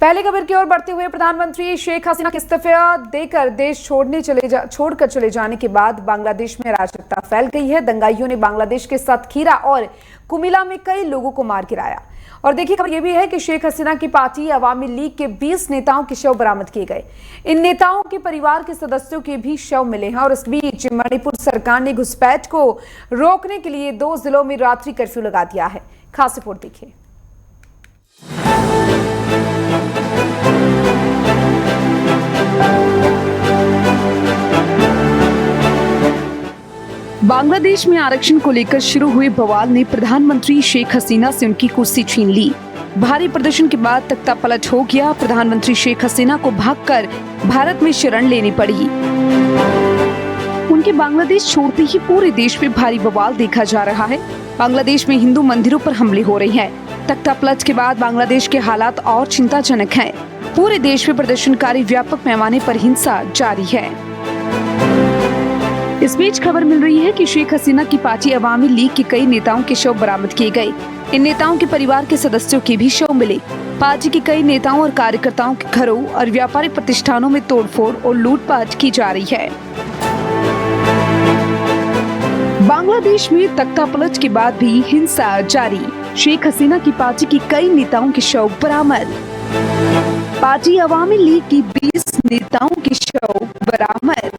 पहले खबर की ओर बढ़ते हुए प्रधानमंत्री शेख हसीना के इस्तीफा देकर देश छोड़कर चले जाने के बाद बांग्लादेश में अराजकता फैल गई है। दंगाइयों ने बांग्लादेश के सतखीरा और कुमिला में कई लोगों को मार गिराया। और देखिए खबर यह भी है कि शेख हसीना की पार्टी अवामी लीग के 20 नेताओं के शव बरामद किए गए। इन नेताओं के परिवार के सदस्यों के भी शव मिले हैं। और इस बीच मणिपुर सरकार ने घुसपैठ को रोकने के लिए 2 जिलों में रात्रि कर्फ्यू लगा दिया है। खास रिपोर्ट देखिए। बांग्लादेश में आरक्षण को लेकर शुरू हुए बवाल ने प्रधानमंत्री शेख हसीना से उनकी कुर्सी छीन ली। भारी प्रदर्शन के बाद तख्ता पलट हो गया। प्रधानमंत्री शेख हसीना को भागकर भारत में शरण लेनी पड़ी। उनके बांग्लादेश छोड़ते ही पूरे देश में भारी बवाल देखा जा रहा है। बांग्लादेश में हिंदू मंदिरों पर हमले हो रहे हैं। तख्ता पलट के बाद बांग्लादेश के हालात और चिंताजनक हैं। पूरे देश में प्रदर्शनकारी व्यापक पैमाने पर हिंसा जारी है। इस बीच खबर मिल रही है कि शेख हसीना की पार्टी अवामी लीग के कई नेताओं के शव बरामद किए गए। इन नेताओं के परिवार के सदस्यों के भी शव मिले। पार्टी के कई नेताओं और कार्यकर्ताओं के घरों और व्यापारिक प्रतिष्ठानों में तोड़फोड़ और लूटपाट की जा रही है। बांग्लादेश में तख्तापलट के बाद भी हिंसा जारी। शेख हसीना की पार्टी की कई नेताओं के शव बरामद। पार्टी अवामी लीग की 20 नेताओं के शव बरामद।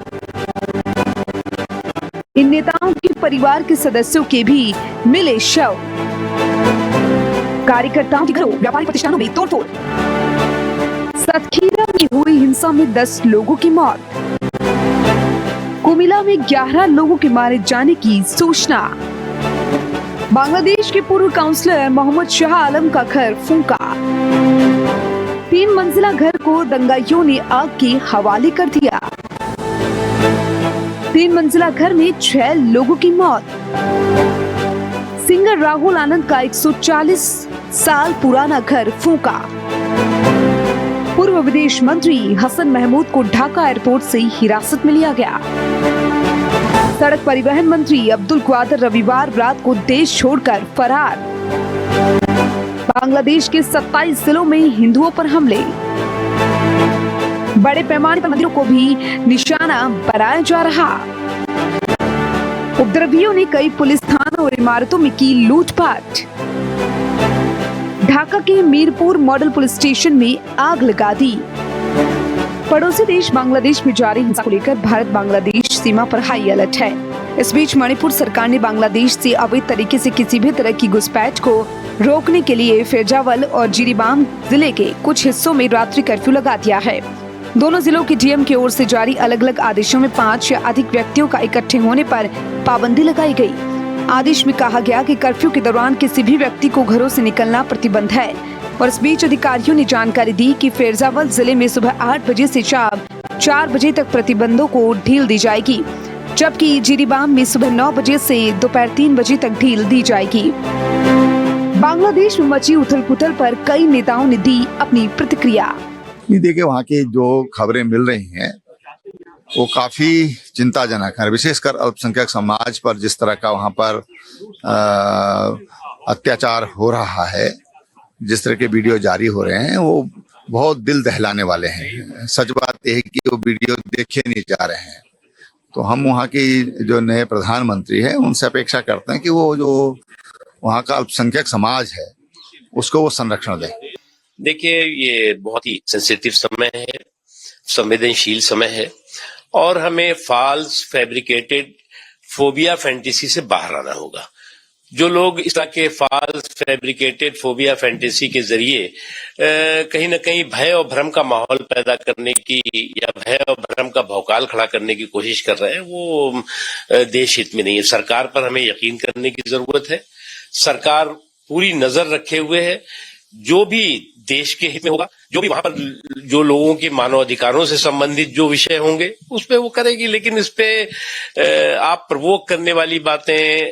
इन नेताओं के परिवार के सदस्यों के भी मिले शव। कार्यकर्ताओं के घरों, व्यापारिक प्रतिष्ठानों में तोड़फोड़। सतखीरा में हुई हिंसा में 10 लोगों की मौत। कुमिला में 11 लोगों के मारे जाने की सूचना। बांग्लादेश के पूर्व काउंसलर मोहम्मद शाह आलम का घर फूंका। 3 मंजिला घर को दंगाइयों ने आग के हवाले कर दिया। 3 मंजिला घर में 6 लोगों की मौत। सिंगर राहुल आनंद का 140 साल पुराना घर फूंका। पूर्व विदेश मंत्री हसन महमूद को ढाका एयरपोर्ट से हिरासत में लिया गया। सड़क परिवहन मंत्री अब्दुल क्वादर रविवार रात को देश छोड़कर फरार। बांग्लादेश के 27 जिलों में हिंदुओं पर हमले। बड़े पैमाने पर मंदिरों को भी निशाना बनाया जा रहा। उपद्रवियों ने कई पुलिस थानों और इमारतों में की लूटपाट। ढाका के मीरपुर मॉडल पुलिस स्टेशन में आग लगा दी। पड़ोसी देश बांग्लादेश में जारी हिंसा को लेकर भारत बांग्लादेश सीमा पर हाई अलर्ट है। इस बीच मणिपुर सरकार ने बांग्लादेश से अवैध तरीके से किसी भी तरह की घुसपैठ को रोकने के लिए फैजावल और जिरीबाम जिले के कुछ हिस्सों में रात्रि कर्फ्यू लगा दिया है। दोनों जिलों के डीएम की ओर से जारी अलग अलग आदेशों में 5 या अधिक व्यक्तियों का इकट्ठे होने पर पाबंदी लगाई गई। आदेश में कहा गया कि कर्फ्यू के दौरान किसी भी व्यक्ति को घरों से निकलना प्रतिबंध है। और इस बीच अधिकारियों ने जानकारी दी कि फैजावल जिले में सुबह 8 बजे से शाम 4 बजे तक प्रतिबंधों को ढील दी जाएगी, जबकि जिरीबाम में सुबह 9 बजे से दोपहर 3 बजे तक ढील दी जाएगी। बांग्लादेश में मची उथल पुथल पर कई नेताओं ने दी अपनी प्रतिक्रिया। देखिए वहाँ की जो खबरें मिल रही हैं वो काफी चिंताजनक है, विशेषकर अल्पसंख्यक समाज पर जिस तरह का वहाँ पर अत्याचार हो रहा है, जिस तरह के वीडियो जारी हो रहे हैं वो बहुत दिल दहलाने वाले हैं। सच बात यह है कि वो वीडियो देखे नहीं जा रहे हैं। तो हम वहाँ की जो नए प्रधानमंत्री हैं उनसे अपेक्षा करते हैं कि वो जो वहाँ का अल्पसंख्यक समाज है उसको वो संरक्षण दें। देखिए ये बहुत ही सेंसिटिव समय है, संवेदनशील समय है और हमें फॉल्स फैब्रिकेटेड फोबिया फैंटेसी से बाहर आना होगा। जो लोग इस तरह के फॉल्स फैब्रिकेटेड फोबिया फैंटेसी के जरिए कहीं ना कहीं भय और भ्रम का माहौल पैदा करने की या भय और भ्रम का भौकाल खड़ा करने की कोशिश कर रहे हैं, वो देश हित में नहीं है। सरकार पर हमें यकीन करने की जरूरत है। सरकार पूरी नजर रखे हुए है। जो भी देश के हित में होगा, जो भी वहां पर जो लोगों के मानव अधिकारों से संबंधित जो विषय होंगे उस पे वो करेगी। लेकिन इस पे आप प्रवोक करने वाली बातें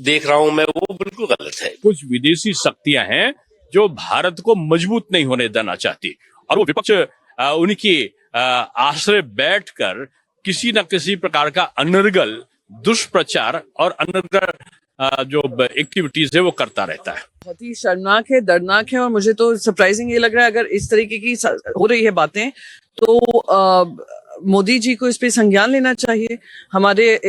देख रहा हूं मैं, वो बिल्कुल गलत है। कुछ विदेशी शक्तियां हैं जो भारत को मजबूत नहीं होने देना चाहती और वो विपक्ष उनकी आश्रय बैठकर किसी न किसी प्रकार का अनर्गल दुष्प्रचार और अनर्गल जो एक्टिविटीज है वो करता रहता है। बहुत ही शर्मनाक है, दर्दनाक है, और मुझे तो सरप्राइजिंग ये लग रहा है अगर इस तरीके की हो रही है बातें तो मोदी जी को इस पे संज्ञान लेना चाहिए। हमारे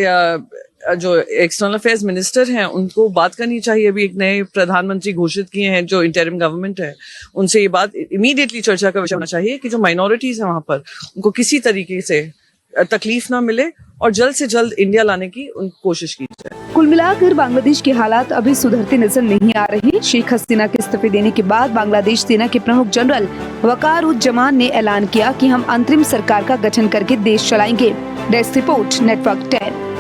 जो एक्सटर्नल अफेयर्स मिनिस्टर हैं उनको बात करनी चाहिए। अभी एक नए प्रधानमंत्री घोषित किए हैं जो इंटरिम गवर्नमेंट है, उनसे ये बात इमीडिएटली चर्चा का विषय होना चाहिए कि जो माइनॉरिटीज हैं वहां पर उनको किसी तरीके से तकलीफ ना मिले और जल्द से जल्द इंडिया लाने की कोशिश की जाए। कुल मिलाकर बांग्लादेश के हालात अभी सुधरते नजर नहीं आ रहे। शेख हसीना के इस्तीफे देने के बाद बांग्लादेश सेना के प्रमुख जनरल वकारुज्जमान ने ऐलान किया कि हम अंतरिम सरकार का गठन करके देश चलाएंगे। Desk report, network 10।